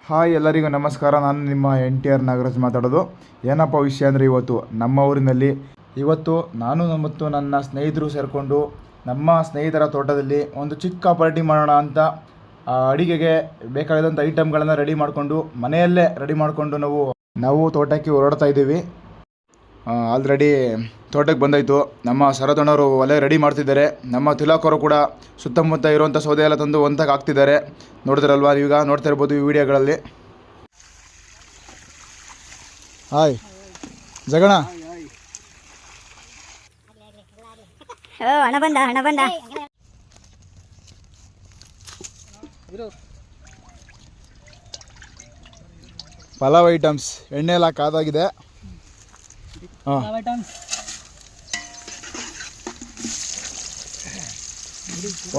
Hi ಎಲ್ಲರಿಗೂ ನಮಸ್ಕಾರ. ನಾನು ನಿಮ್ಮ NTR ನಾಗರಾಜ್ ಮಾತಾಡೋದು. ಏನಪ್ಪ ವಿಷಯ ಅಂದರೆ ನಮ್ಮ ಊರಿನಲ್ಲಿ ನಾನು ಮತ್ತು ನನ್ನ ಸ್ನೇಹಿತರು ಸೇರಿಕೊಂಡು ನಮ್ಮ ಸ್ನೇಹಿತರ ತೋಟದಲ್ಲಿ ಒಂದು ಚಿಕ್ಕ ಪಾರ್ಟಿ ಮಾಡೋಣ ಅಂತ ಅಡಿಗೆಗೆ ಬೇಕಾದಂಥ ಐಟಮ್ಗಳನ್ನು ರೆಡಿ ಮಾಡಿಕೊಂಡು ಮನೆಯಲ್ಲೇ ರೆಡಿ ಮಾಡಿಕೊಂಡು ನಾವು ತೋಟಕ್ಕೆ ಹೊರಡ್ತಾ ಇದ್ದೀವಿ. ಆಲ್ರೆಡಿ ತೋಟಕ್ಕೆ ಬಂದಾಯಿತು. ನಮ್ಮ ಸರದಣ್ಣವರು ಒಲೆ ರೆಡಿ ಮಾಡ್ತಿದ್ದಾರೆ. ನಮ್ಮ ತಿಲಕವರು ಕೂಡ ಸುತ್ತಮುತ್ತ ಇರುವಂಥ ಸೌದೆ ಎಲ್ಲ ತಂದು ಒಂದಾಗಿ ಹಾಕ್ತಿದ್ದಾರೆ. ನೋಡ್ತಿರಲ್ವಾ, ಈಗ ನೋಡ್ತಾ ಇರ್ಬೋದು ಈ ವಿಡಿಯೋಗಳಲ್ಲಿ. ಹಾಯ್ ಜಗಣ, ಹಣ ಬಂದ ಪಲಾವ್ ಐಟಮ್ಸ್ ಎಣ್ಣೆ ಎಲ್ಲ ಕಾದಾಗಿದೆ.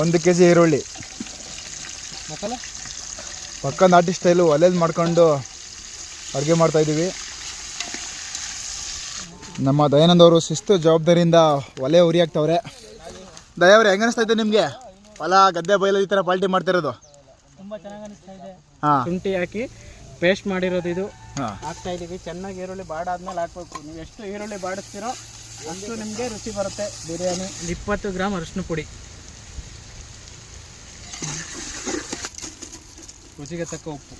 1 kg ಈರುಳ್ಳಿ, ಪಕ್ಕ ನಾಟಿ ಸ್ಟೈಲು ಒಲೆದು ಮಾಡ್ಕೊಂಡು ಅಡುಗೆ ಮಾಡ್ತಾಯಿದ್ದೀವಿ. ನಮ್ಮ ದಯಾನಂದ್ ಅವರು ಶಿಸ್ತು ಜವಾಬ್ದಾರಿಯಿಂದ ಒಲೆ ಉರಿ ಹಾಕ್ತವ್ರೆ. ದಯಾವ್ರೆ, ಹೆಂಗೆ ಅನಿಸ್ತಾ ಇದೆ ನಿಮಗೆ ಹೊಲ ಗದ್ದೆ ಬಯಲು ಈ ಥರ ಪಾಲ್ಟಿ ಮಾಡ್ತಿರೋದು? ತುಂಬ ಚೆನ್ನಾಗಿ ಅನಿಸ್ತಾ ಇದೆ. ಶುಂಠಿ ಹಾಕಿ ಪೇಸ್ಟ್ ಮಾಡಿರೋದು ಇದು ಹಾಕ್ತಾ ಇದ್ದೀವಿ. ಚೆನ್ನಾಗಿ ಈರುಳ್ಳಿ ಬಾಡಾದ್ಮೇಲೆ ಹಾಕ್ಬೇಕು. ನೀವು ಎಷ್ಟು ಈರುಳ್ಳಿ ಬಾಡಿಸ್ತೀರೋ ಅಷ್ಟು ನಿಮಗೆ ರುಚಿ ಬರುತ್ತೆ ಬಿರಿಯಾನಿ. 20 ಗ್ರಾಮ್ ಅರಿಶಿನ ಪುಡಿ, ರುಚಿಗೆ ತಕ್ಕ ಉಪ್ಪು.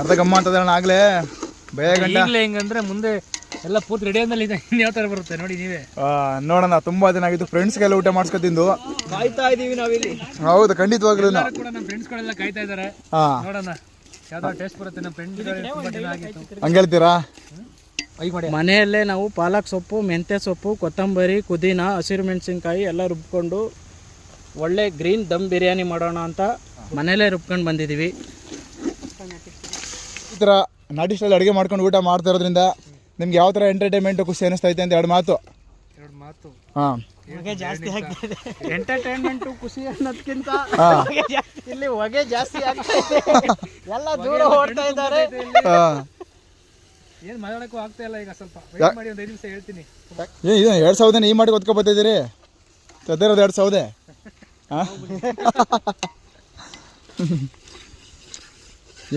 ಅರ್ಧ ಗಮ್ಮ ಅಂತದಣ್ಣ ಆಗಲೇ ಈಗಲೇ ಹೆಂಗಂದ್ರೆ ಮುಂದೆ ಎಲ್ಲ ಪೂರ್ತಿ ರೆಡಿ ಆದ್ಮೇಲೆ ಇದೆ ಯಾವ ಥರ ಬರುತ್ತೆ ನೋಡಿ ನೀವೇ. ನೋಡೋಣ, ತುಂಬಾ ದಿನ ಆಗಿತ್ತು ಫ್ರೆಂಡ್ಸ್ಗೆಲ್ಲ ಊಟ ಮಾಡಿಸ್ಕೊತಿಂದು ಕಾಯ್ತಾ ಇದೀವಿ ನಾವಿಲ್ಲಿ. ಹೌದು, ಖಂಡಿತವಾಗ್ಲೂ ಕೂಡ ನಮ್ಮ ಫ್ರೆಂಡ್ಸ್ಗಳೆಲ್ಲ ಕಾಯ್ತಾ ಇದ್ದಾರೆ. ನೋಡೋಣ ಯಾವ್ದಾದ್ರು ಟೇಸ್ಟ್ ಬರುತ್ತೆ. ನಮ್ಮ ಫ್ರೆಂಡ್ ಹಂಗೆ ಹೇಳ್ತೀರಾ? ಮನೆಯಲ್ಲೇ ನಾವು ಪಾಲಕ್ ಸೊಪ್ಪು, ಮೆಂತ್ಯ ಸೊಪ್ಪು, ಕೊತ್ತಂಬರಿ, ಪುದೀನ, ಹಸಿರು ಮೆಣಸಿನ್ಕಾಯಿ ಎಲ್ಲ ರುಬ್ಕೊಂಡು ಒಳ್ಳೆ ಗ್ರೀನ್ ದಮ್ ಬಿರಿಯಾನಿ ಮಾಡೋಣ ಅಂತ ಮನೆಯಲ್ಲೇ ರುಬ್ಕೊಂಡು ಬಂದಿದ್ದೀವಿ. ಈ ಥರ ನಾಟಿ ಸ್ಟೈಲ್ ಅಡುಗೆ ಮಾಡ್ಕೊಂಡು ಊಟ ಮಾಡ್ತಾ ಇರೋದ್ರಿಂದ ನಿಮ್ಗೆ ಯಾವ ಥರ ಎಂಟರ್ಟೈನ್ಮೆಂಟು ಖುಷಿ ಅನಿಸ್ತೈತೆ ಅಂತ ಎರಡು ಮಾತು. ಹಾಂ, ಜಾಸ್ತಿ ಆಗ್ತಿದೆ. ಎಂಟರ್ಟೈನ್ಮೆಂಟು ಖುಷಿ ಅನ್ನೋದಕ್ಕಿಂತ ಇಲ್ಲಿ ಹೊಗೆ ಜಾಸ್ತಿ ಆಗ್ತಾ ಇದೆ. ಎಲ್ಲ ದೂರ ಓಡ್ತಾ ಇದ್ದಾರೆ. ಏನು ಮಾತಾಡೋಕ್ಕೂ ಆಗ್ತಾ ಇಲ್ಲ. ಈಗ ಸ್ವಲ್ಪ ವೇಟ್ ಮಾಡಿ, ಒಂದು 5 ನಿಮಿಷ ಹೇಳ್ತೀನಿ. ಇದು 2000 ಈ ಮಾಡಿ ಒತ್ಕೊ ಬರ್ತಿದ್ದೀರಿ? ತದ್ದಿರೋದು 2000. ಹಾಂ,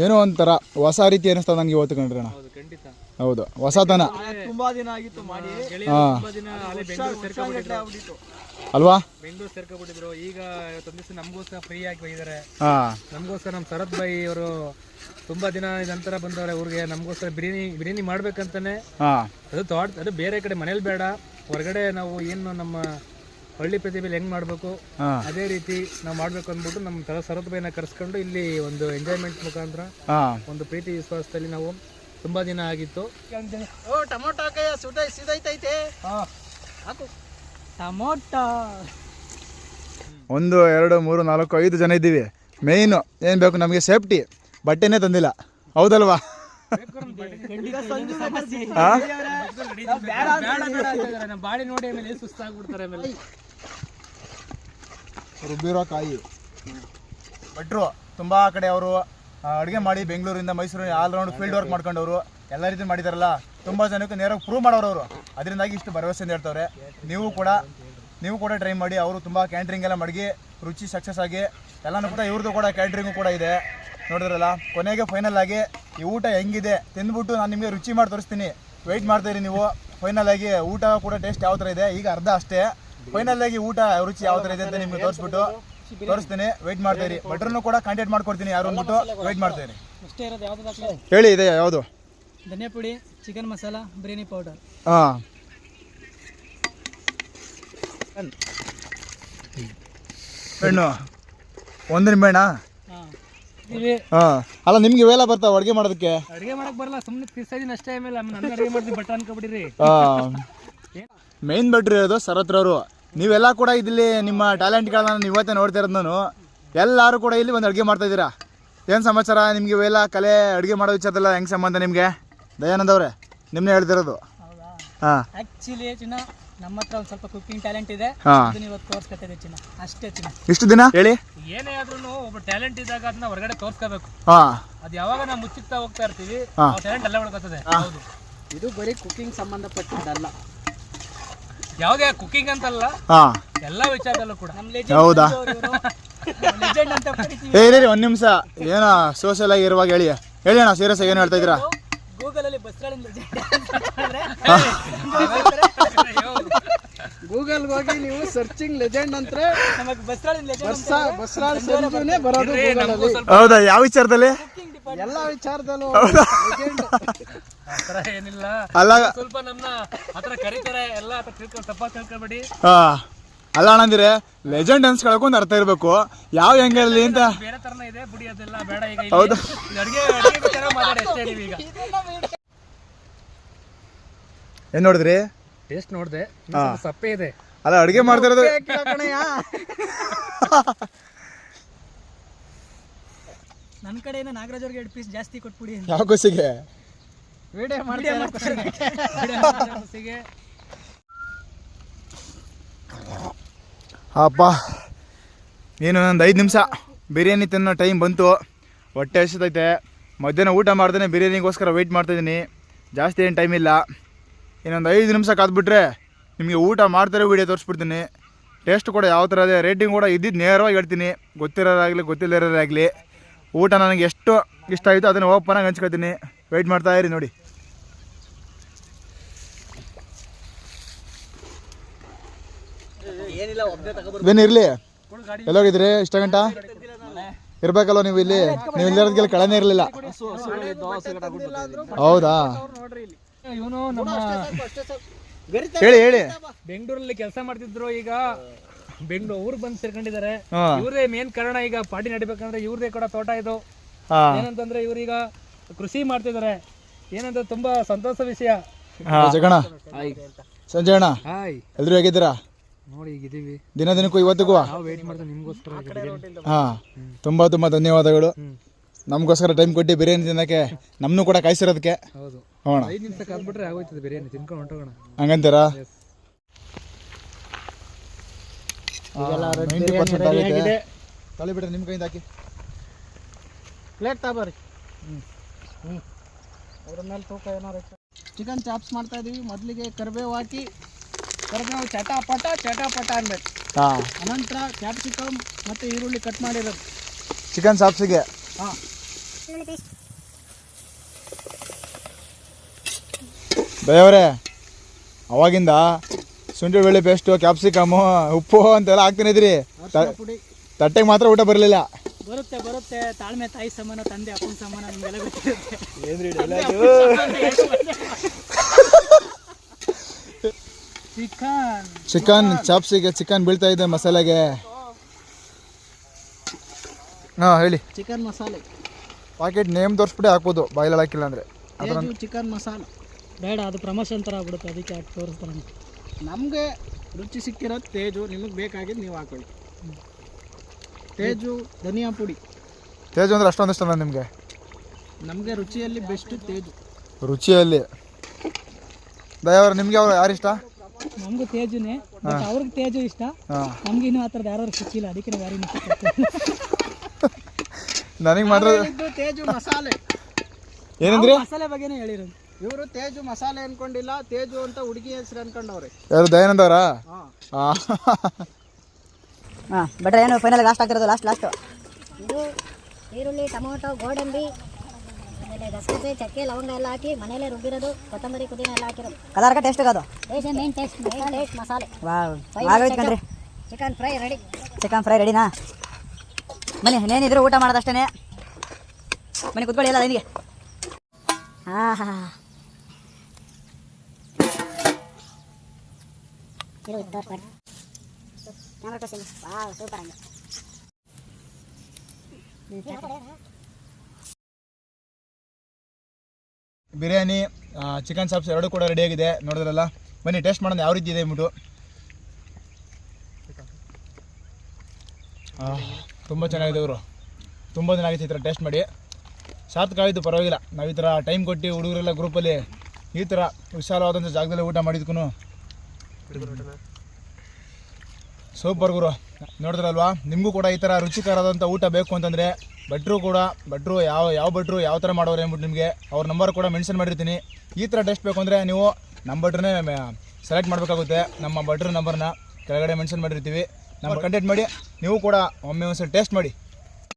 ಏನೋ ಒಂಥರ ಹೊಸ ರೀತಿ ಅನಿಸ್ತದೆ ನನಗೆ ಇವತ್ತು ಕಂಡ್ರೆ. ಖಂಡಿತ ಹೌದು, ಹೊಸತನ. ತುಂಬಾ ದಿನ ಆಗಿತ್ತು ಮಾಡಿ. ಅಲ್ವಾ? ಬೆಂಗಳೂರು ಸೇರ್ಕೊಬಿಟ್ಟಿದ್ರು. ಈಗ ಇವತ್ತೊಂದು ದಿವಸ ನಮಗೋಸ್ಕರ ಫ್ರೀ ಆಗಿ ಹೋಗಿದ್ದಾರೆ. ನಮಗೋಸ್ಕರ ನಮ್ಮ ಶರತ್ ಭಾಯಿ ಅವರು ತುಂಬಾ ದಿನ ನಂತರ ಬಂದವ್ರೆ ಊರಿಗೆ. ನಮಗೋಸ್ಕರ ಬಿರಿಯಾನಿ ಮಾಡ್ಬೇಕಂತಾನೆ. ಅದು ಬೇರೆ ಕಡೆ ಮನೇಲಿ ಬೇಡ, ಹೊರಗಡೆ ನಾವು ಏನು ನಮ್ಮ ಹಳ್ಳಿ ಪ್ರತಿಭೆಯಲ್ಲಿ ಹೆಂಗ್ ಮಾಡ್ಬೇಕು ಅದೇ ರೀತಿ ನಾವು ಮಾಡ್ಬೇಕು ಅಂದ್ಬಿಟ್ಟು ನಮ್ಮ ಶರತ್ ಭಾಯಿನ ಕರ್ಸ್ಕೊಂಡು ಇಲ್ಲಿ ಒಂದು ಎಂಜಾಯ್ಮೆಂಟ್ ಮುಖಾಂತರ ಒಂದು ಪ್ರೀತಿ ವಿಶ್ವಾಸದಲ್ಲಿ ನಾವು ತುಂಬಾ ದಿನ ಆಗಿತ್ತು. ಟೊಮೊಟೊ ಸಿದೈತೈತೆ. ಟೊಮೊಟೊ 1 2 3 4 5 ಜನ ಇದ್ದೀವಿ. ಮೇಯ್ನು ಏನು ಬೇಕು ನಮಗೆ? ಸೇಫ್ಟಿ. ಬಟ್ಟೆನೇ ತಂದಿಲ್ಲ, ಹೌದಲ್ವಾ? ಬಾಡಿ ನೋಡಿ ಆಮೇಲೆ ಸುಸ್ತಾಗ್ಬಿಡ್ತಾರೆ. ಆಮೇಲೆ ರುಬ್ಬಿರೋ ಕಾಯಿ ಭಟ್ರು ತುಂಬ ಕಡೆ ಅವರು ಅಡುಗೆ ಮಾಡಿ ಬೆಂಗಳೂರಿಂದ ಮೈಸೂರು ಆಲ್ರೌಂಡ್ ಫೀಲ್ಡ್ ವರ್ಕ್ ಮಾಡ್ಕೊಂಡವರು ಎಲ್ಲ ರೀತಿ ಮಾಡಿದಾರಲ್ಲ. ತುಂಬ ಜನಕ್ಕೆ ನೇರವಾಗಿ ಪ್ರೂವ್ ಮಾಡೋರು ಅವರು. ಅದರಿಂದಾಗಿ ಇಷ್ಟು ಭರವಸೆಯಿಂದ ಹೇಳ್ತವ್ರೆ. ನೀವು ಕೂಡ ಟ್ರೈ ಮಾಡಿ. ಅವರು ತುಂಬ ಕ್ಯಾಂಟ್ರಿಂಗ್ ಎಲ್ಲ ಮಡಗಿ ರುಚಿ ಸಕ್ಸಸ್ ಆಗಿ ಎಲ್ಲನೂ ಕೂಡ ಇವ್ರದ್ದು ಕೂಡ ಕ್ಯಾಟ್ರಿಂಗು ಕೂಡ ಇದೆ. ನೋಡಿದ್ರಲ್ಲ, ಕೊನೆಗೆ ಫೈನಲ್ ಆಗಿ ಈ ಊಟ ಹೆಂಗಿದೆ ತಿಂದ್ಬಿಟ್ಟು ನಾನು ನಿಮಗೆ ರುಚಿ ಮಾಡಿ ತೋರಿಸ್ತೀನಿ. ವೆಯ್ಟ್ ಮಾಡ್ತಾಯಿರಿ ನೀವು. ಫೈನಲ್ ಆಗಿ ಊಟ ಕೂಡ ಟೇಸ್ಟ್ ಯಾವ ಥರ ಇದೆ, ಈಗ ಅರ್ಧ ಅಷ್ಟೇ. ಫೈನಲ್ ಆಗಿ ಊಟ ರುಚಿ ಯಾವ ಥರ ಇದೆ ಅಂತ ನಿಮಗೆ ತೋರಿಸ್ತೀನಿ. ವೆಯ್ಟ್ ಮಾಡ್ತಾಯಿರಿ. ಭಟ್ರನ್ನು ಕೂಡ ಕಾಂಟ್ಯಾಕ್ಟ್ ಮಾಡ್ಕೊಡ್ತೀನಿ ಯಾರು ಅಂದ್ಬಿಟ್ಟು. ವೆಯ್ಟ್ ಮಾಡ್ತಾಯಿರಿ. ಹೇಳಿ, ಇದೆ ಯಾವುದು? ಧನಿಯಾ ಪುಡಿ, ಚಿಕನ್ ಮಸಾಲ, ಬಿರಿಯಾನಿ ಪೌಡರ್. ಹಾಂ, ಹೆಣ್ಣು 1 ನಿಂಬೆಣ್ಣ. ಅಲ್ಲ, ನಿಮ್ಗೆ ಇವೆಲ್ಲ ಬರ್ತಾವ ಅಡುಗೆ ಮಾಡೋದಕ್ಕೆ? ಅಡುಗೆ ಮಾಡಕ್ ಬರಲ್ಲ, ಸುಮ್ಮನೆ ತಿರ್ಸಿದೀನಿ ಅಷ್ಟೇ. ಆಮೇಲೆ ನನ್ನ ಅಡುಗೆ ಮಾಡ್ತೀನಿ ಬಟ್ಟ ಅನ್ಕೊಬಿಡಿರಿ. ಮೇನ್ ಭಟ್ರು ಇರೋದು ಶರತ್ರವರು. ನೀವೆಲ್ಲ ಕೂಡ ಇಲ್ಲಿ ನಿಮ್ಮ ಟ್ಯಾಲೆಂಟ್ಗಳನ್ನ ಇವತ್ತೇ ನೋಡ್ತಾ ಇರೋದು. ನಾನು ಎಲ್ಲರೂ ಕೂಡ ಇಲ್ಲಿ ಒಂದು ಅಡುಗೆ ಮಾಡ್ತಾ ಇದ್ದೀರಾ. ಏನು ಸಮಾಚಾರ ನಿಮ್ಗೆ? ಇವೆಲ್ಲ ಕಲೆ ಅಡುಗೆ ಮಾಡೋ ವಿಚಾರದಲ್ಲ ಹೆಂಗೆ ಸಂಬಂಧ ನಿಮಗೆ? ದಯಾನಂದ್ ಅವರೇ, ನಿಮ್ಮನ್ನೇ ಹೇಳ್ತಿರೋದು. ಹಾಂ, ಆ್ಯಕ್ಚುಲಿ ಚಿನ್ನ ನಮ್ಮ ಹತ್ರ ಒಂದು ಸ್ವಲ್ಪ ಕುಕಿಂಗ್ ಟ್ಯಾಲೆಂಟ್ ಇದೆ. ಇವತ್ತು ತೋರಿಸ್ಕೊತಿದೆ ಚಿನ್ನ, ಅಷ್ಟೇ ಚಿನ್ನ. ಇಷ್ಟು ದಿನ ಹೇಳಿ, ಏನೇ ಆದ್ರೂ ಒಬ್ಬ ಟ್ಯಾಲೆಂಟ್ ಇದ್ದಾಗ ಅದನ್ನ ಹೊರಗಡೆ ತೋರಿಸ್ಕೋಬೇಕು. ಹಾಂ, ಅದು ಯಾವಾಗ ನಾವು ಮುಚ್ಚುತ್ತಾ ಹೋಗ್ತಾ ಇರ್ತೀವಿ, ಟ್ಯಾಲೆಂಟ್ ಎಲ್ಲ ಉಳ್ಕೊತದೆ. ಹೌದು, ಇದು ಬರೀ ಕುಕಿಂಗ್ ಸಂಬಂಧಪಟ್ಟಿದ್ದಲ್ಲ. ಯಾವುದೇ ಕುಕಿಂಗ್ ಅಂತಲ್ಲ, ಹಾಂ ಎಲ್ಲ ವಿಚಾರದಲ್ಲೂ ಕೂಡ ಹೌದಾ ಲೆಜೆಂಡ್ ಅಂತ ಕರಿತೀವಿ. ಹೇಳಿ ಒಂದು ನಿಮಿಷ ಏನೋ ಸೋಷಿಯಲ್ ಆಗಿ ಇರುವಾಗ ಹೇಳಿ ಅಣ್ಣ ಸೀರಿಯಸ್ ಆಗಿ ಏನು ಹೇಳ್ತಾ ಇದ್ದೀರಾ? ಗೂಗಲ್ ಅಲ್ಲಿ ಬಸ್ರಾಳಿನ ಲೆಜೆಂಡ್ ಗೂಗಲ್ ಹೋಗಿ ನೀವು ಸರ್ಚಿಂಗ್ ಲೆಜೆಂಡ್ ಅಂದ್ರೆ ನಮಗೆ ಬಸ್ರಾಳಿನ ಲೆಜೆಂಡ್ ಬಸ್ರಾಳ್ ಸಂಜುನೇ ಬರೋದು ಗೂಗಲ್ ಅಲ್ಲಿ. ಹೌದಾ ಯಾವ ವಿಚಾರದಲ್ಲಿ? ಎಲ್ಲ ವಿಚಾರದಲ್ಲೂ ಆತರ ಏನಿಲ್ಲ, ಅಲ್ಲ ಸ್ವಲ್ಪ ನಮ್ನ ಆತರ ಕರೀತಾರೆ ಎಲ್ಲ ತಪ್ಪ ತಿಳ್ಕೊಬೇಡಿ. ಅಲ್ಲ ಅಣ್ಣಂದಿರೆ ಲೆಜೆಂಡ್ ಅನ್ಸ್ಕೊಳಕ್ಕೂ ಒಂದು ಅರ್ಥ ಇರಬೇಕು, ಯಾವ ಹೆಂಗಲ್ಲಿ ಅಂತ. ಬೇರೆ ತರನ ಇದೆ ಬಿಡಿ, ಅದೆಲ್ಲ ಬೇಡ. ಈಗ ಹೌದು ಅಡಿಗೆ ವಿಚಾರ ಮಾತಾಡಿ ಅಷ್ಟೇ. ನೀವೀಗ ಏನ್ ನೋಡಿದ್ರಿ? ಟೇಸ್ಟ್ ನೋಡ್ದೆ, ಸಪ್ಪೆ ಇದೆ. ಅಲ್ಲ ಅಡುಗೆ ಮಾಡ್ತಿರೋದು ನನ್ನ ಕಡೆಯಿಂದ ನಾಗರಾಜ್ ಅವ್ರಿಗೆ 2 ಪೀಸ್ ಜಾಸ್ತಿ ಕೊಟ್ಬಿಡಿ. ಯಾವ ಖುಷಿಗೆ? ವಿಡಿಯೋ ಖುಷಿಗೆ. ಅಪ್ಪ ಏನು ಒಂದು 5 ನಿಮಿಷ ಬಿರಿಯಾನಿ ತಿನ್ನೋ ಟೈಮ್ ಬಂತು. ಹೊಟ್ಟೆ ಹಸಿತೈತೆ. ಮಧ್ಯಾಹ್ನ ಊಟ ಮಾಡ್ದೇ ಬಿರಿಯಾನಿಗೋಸ್ಕರ ವೆಯ್ಟ್ ಮಾಡ್ತಾಯಿದ್ದೀನಿ. ಜಾಸ್ತಿ ಏನು ಟೈಮ್ ಇಲ್ಲ, ಇನ್ನೊಂದು 5 ನಿಮಿಷ ಕಾದ್ಬಿಟ್ರೆ ನಿಮಗೆ ಊಟ ಮಾಡ್ತಾರೆ ವೀಡಿಯೋ ತೋರಿಸ್ಬಿಡ್ತೀನಿ. ಟೇಸ್ಟ್ ಕೂಡ ಯಾವ ಥರ ಇದೆ, ರೇಟಿಂಗ್ ಕೂಡ ಇದ್ದಿದ್ದು ನೇರವಾಗಿ ಹೇಳ್ತೀನಿ. ಗೊತ್ತಿರೋರಾಗಲಿ ಗೊತ್ತಿಲ್ಲರೋರಾಗಲಿ ಊಟ ನನಗೆ ಎಷ್ಟು ಇಷ್ಟ ಆಯಿತು ಅದನ್ನು ಓಪನಾಗಿ ಹಂಚ್ಕೊಳ್ತೀನಿ. ವೆಯ್ಟ್ ಮಾಡ್ತಾ ಇರಿ ನೋಡಿ. ಬನ್ನಿ ಇರಲಿ. ಎಲ್ಲೋಗಿದ್ರಿ ಇಷ್ಟ ಗಂಟ ಇರ್ಬೇಕಲ್ವ ನೀವು ಇಲ್ಲಿ? ನೀವು ಇಲ್ಲಿರೋದಕ್ಕೆಲ್ಲ ಕಳನೇ ಇರಲಿಲ್ಲ. ಹೌದಾ? ಇವನು ನಮ್ಮ ಹೇಳಿ ಹೇಳಿ. ಬೆಂಗಳೂರಲ್ಲಿ ಕೆಲಸ ಮಾಡ್ತಿದ್ರು, ಈಗ ಊರಿಗೆ ಬಂದು ಸೇರ್ಕೊಂಡಿದ್ದಾರೆ. ಇವ್ರದೇ ಮೇನ್ ಕಾರಣ. ಈಗ ಪಾರ್ಟಿ ನಡಿಬೇಕಂದ್ರೆ ಇವ್ರದೇ ಕೂಡ ತೋಟ ಇದು. ಏನಂತಂದ್ರೆ ಇವ್ರೀಗ ಕೃಷಿ ಮಾಡ್ತಿದ್ದಾರೆ. ಏನಂತ ತುಂಬಾ ಸಂತೋಷ ವಿಷಯ. ಜಗಣ ಸಂಜಯ್ ಅಣ್ಣ ಹಾಯ್, ಎಲ್ರು ಹೇಗಿದ್ದೀರಾ? ನೋಡಿ ಈಗಿದ್ದೀವಿ ದಿನದಿನಕ್ಕೂ ಇವತ್ತಿಗೂ. ನಾವು ವೇಟ್ ಮಾಡ್ತೀವಿ ನಿಮ್ಗೋಸ್ಕರ. ಹಾ ತುಂಬಾ ತುಂಬಾ ಧನ್ಯವಾದಗಳು. ನಮಗೋಸ್ಕರ ಟೈಮ್ ಕೊಟ್ಟು ಬಿರಿಯಾನಿ ತಿನ್ನಕ್ಕೆ, ನಮ್ಮನ್ನು ಕೂಡ ಕಾಯಿಸಿರೋದಕ್ಕೆ. ಹೌದು, ಹೋಗೋಣ. 5 ನಿಮಿಷ ಕಾದ್ಬಿಟ್ರೆ ಆಗೋಯ್ತದೆ ಬಿರಿಯಾನಿ ತಿನ್ಕೊಂಡು ಹೊಂಟೋಗೋಣ. ಹಂಗಂತೀರಾ? 90% ಆಗೈತೆ. ತಲೆ ಬಿಡ್ರಿ ನಿಮ್ಮ ಕೈಯಿಂದ ಹಾಕಿ. ಪ್ಲೇಟ್ ತಗೋರಿ. ಅದ್ರ ಮೇಲೆ ತೂಕ ಏನಾರು ಚಿಕನ್ ಚಾಪ್ಸ್ ಮಾಡ್ತಾ ಇದೀವಿ. ಮೊದಲಿಗೆ ಕರಿಬೇವು ಹಾಕಿ, ಕರಿಬೇವು ಚಟಾಪಟ ಅನ್ಬೇಕು. ಅನಂತರ ಕ್ಯಾಪ್ಸಿಕಮ್ ಮತ್ತು ಈರುಳ್ಳಿ ಕಟ್ ಮಾಡಿರೋದು ಚಿಕನ್ ಸಾಪ್ಸಿಗೆ. ಹಾಂ, ದಯವರೇ ಅವಾಗಿಂದ ಶುಂಠಿ ಬೆಳ್ಳುಳ್ಳಿ ಪೇಸ್ಟು, ಕ್ಯಾಪ್ಸಿಕಮು, ಉಪ್ಪು ಅಂತೆಲ್ಲ ಹಾಕ್ತಾನೆ ಇದ್ರಿ. ಪುಡಿ ತಟ್ಟೆಗೆ ಮಾತ್ರ ಊಟ ಬರಲಿಲ್ಲ. ಬರುತ್ತೆ. ತಾಳ್ಮೆ ತಾಯಿ ಸಮಾನ, ತಂದೆ ಅಪ್ಪನ ಸಮಾನ, ನಿಮ್ಗೆಲ್ಲ ಗೊತ್ತಿರುತ್ತೆ. ಚಿಕನ್ ಚಾಪ್ಸಿಗೆ ಚಿಕನ್ ಬೀಳ್ತಾ ಇದೆ ಮಸಾಲೆಗೆ. ಹಾಂ ಹೇಳಿ. ಚಿಕನ್ ಮಸಾಲೆ ಪಾಕೆಟ್ ನೇಮ್ ತೋರಿಸ್ಬಿಟ್ಟು ಹಾಕ್ಬೋದು, ಬಾಯಲ್ಲಿ ಹಾಕಿಲ್ಲ ಅಂದರೆ. ಚಿಕನ್ ಮಸಾಲೆ ಬೇಡ, ಅದು ಪ್ರಮೋಷನ್ ಥರ ಆಗ್ಬಿಡುತ್ತೆ, ಅದಕ್ಕೆ ಹಾಕಿ ತೋರಿಸ್ತಾರೆ. ನಮಗೆ ರುಚಿ ಸಿಕ್ಕಿರೋದು ತೇಜು, ನಿಮಗೆ ಬೇಕಾಗಿದ್ದು ನೀವು ಹಾಕೊಳ್ಳಿ. ತೇಜು ಧನಿಯಾ ಪುಡಿ. ತೇಜು ಅಂದರೆ ಅಷ್ಟೊಂದು ಇಷ್ಟ ನಿಮಗೆ? ನಮಗೆ ರುಚಿಯಲ್ಲಿ ಬೆಸ್ಟ್ ತೇಜು. ರುಚಿಯಲ್ಲಿ ದಯವ್ರು ನಿಮಗೆ ಅವ್ರು ಯಾರು ಇಷ್ಟ? ನಮಗೂ ತೇಜುನೇ, ಬಟ್ ಅವ್ರಿಗೆ ತೇಜು ಇಷ್ಟ. ನಮ್ಗೆ ಇನ್ನೂ ಆ ಥರದ್ದು ಯಾರು ಸಿಕ್ಕಿಲ್ಲ, ಅದಕ್ಕೆ ನಾವು ಯಾರು ನನಗೆ ಮಾತ್ರ ತೇಜು ಮಸಾಲೆ. ಏನಂದ್ರೆ ಮಸಾಲೆ ಬಗ್ಗೆನೇ ಹೇಳಿರೋದು. ಇವರು ತೇಜು ಮಸಾಲೆ ಅನ್ಕೊಂಡಿಲ್ಲ, ತೇಜು ಅಂತ ಹುಡುಗಿ ಹೆಸರು ಅನ್ಕೊಂಡವ್ರೆ. ಯಾರು ದಯಾನಂದ ಅವರಾ? ಹಾಂ ಬಟ್ರೆ ಏನು ಫೈನಲ್ ಲಾಸ್ಟ್ ಆಗ್ತಿರೋದು? ಲಾಸ್ಟ್ ಇದು ಈರುಳ್ಳಿ, ಟೊಮೊಟೊ, ಗೋಡಂಬಿ, ಆಮೇಲೆ ಗಸಗಸೆ, ಚಕ್ಕೆ, ಲವಂಗ ಎಲ್ಲ ಹಾಕಿ ಮನೆಯಲ್ಲೇ ರುಬ್ಬಿರೋದು, ಕೊತ್ತಂಬರಿ, ಪುದೀನ ಎಲ್ಲ ಹಾಕಿರೋದು. ಕಲರ್ಗೆ ಟೇಸ್ಟ್ ಅದು ಮೇನ್ ಟೇಸ್ಟ್ ಮಸಾಲೆ. ವಾವ್ ಆಗೋಯ್ತು ಕಣ್ರಿ. Chicken fry ready. Chicken fry ರೆಡಿನಾ? ಬನ್ನಿ, ಇನ್ನೇನಿದ್ರು ಊಟ ಮಾಡೋದಷ್ಟೇ. ಬನ್ನಿ ಕುತ್ಕೊಳ್ಳಿ ಎಲ್ಲ ನಿನಗೆ. ಹಾಂ ಸೂಪರ್ ಆಗಿ. ಬಿರಿಯಾನಿ, ಚಿಕನ್ ಸಾಪ್ಸ್ ಎರಡು ಕೂಡ ರೆಡಿಯಾಗಿದೆ. ನೋಡಿದ್ರಲ್ಲ, ಬನ್ನಿ ಟೇಸ್ಟ್ ಮಾಡೋಣ ಯಾವ ರೀತಿ ಇದೆ ಅಂದ್ಬಿಟ್ಟು. ತುಂಬ ಚೆನ್ನಾಗಿದೆ ಇವರು. ತುಂಬ ದಿನ ಆಗಿತ್ತು ಈ ಥರ ಟೇಸ್ಟ್ ಮಾಡಿ. ಸಾರ್ಥಕ ಆಯಿತು, ಪರವಾಗಿಲ್ಲ. ನಾವು ಈ ಥರ ಟೈಮ್ ಕೊಟ್ಟು ಹುಡುಗರೆಲ್ಲ ಗ್ರೂಪಲ್ಲಿ ಈ ಥರ ವಿಶಾಲವಾದಂಥ ಜಾಗದಲ್ಲಿ ಊಟ ಮಾಡಿದ್ಕೂ ಸೂಪರ್ ಗುರು. ನೋಡಿದ್ರಲ್ವಾ, ನಿಮಗೂ ಕೂಡ ಈ ಥರ ರುಚಿಕರವಾದಂಥ ಊಟ ಬೇಕು ಅಂತಂದರೆ ಭಟ್ರು ಯಾವ ಭಟ್ರು ಯಾವ ಥರ ಮಾಡೋರು ಅಂದ್ಬಿಟ್ಟು ನಿಮಗೆ ಅವ್ರ ನಂಬರ್ ಕೂಡ ಮೆನ್ಷನ್ ಮಾಡಿರ್ತೀನಿ. ಈ ಥರ ಟೇಸ್ಟ್ ಬೇಕು ಅಂದರೆ ನೀವು ನಮ್ಮ ಭಟ್ರನ್ನೇ ಸೆಲೆಕ್ಟ್ ಮಾಡಬೇಕಾಗುತ್ತೆ. ನಮ್ಮ ಭಟ್ರ ನಂಬರ್ನ ಕೆಳಗಡೆ ಮೆನ್ಷನ್ ಮಾಡಿರ್ತೀವಿ. ನಂಬರ್ ಕಾಂಟ್ಯಾಕ್ಟ್ ಮಾಡಿ. ನೀವು ಕೂಡ ಒಮ್ಮೆ ಒಂದ್ಸಲ ಟೇಸ್ಟ್ ಮಾಡಿ.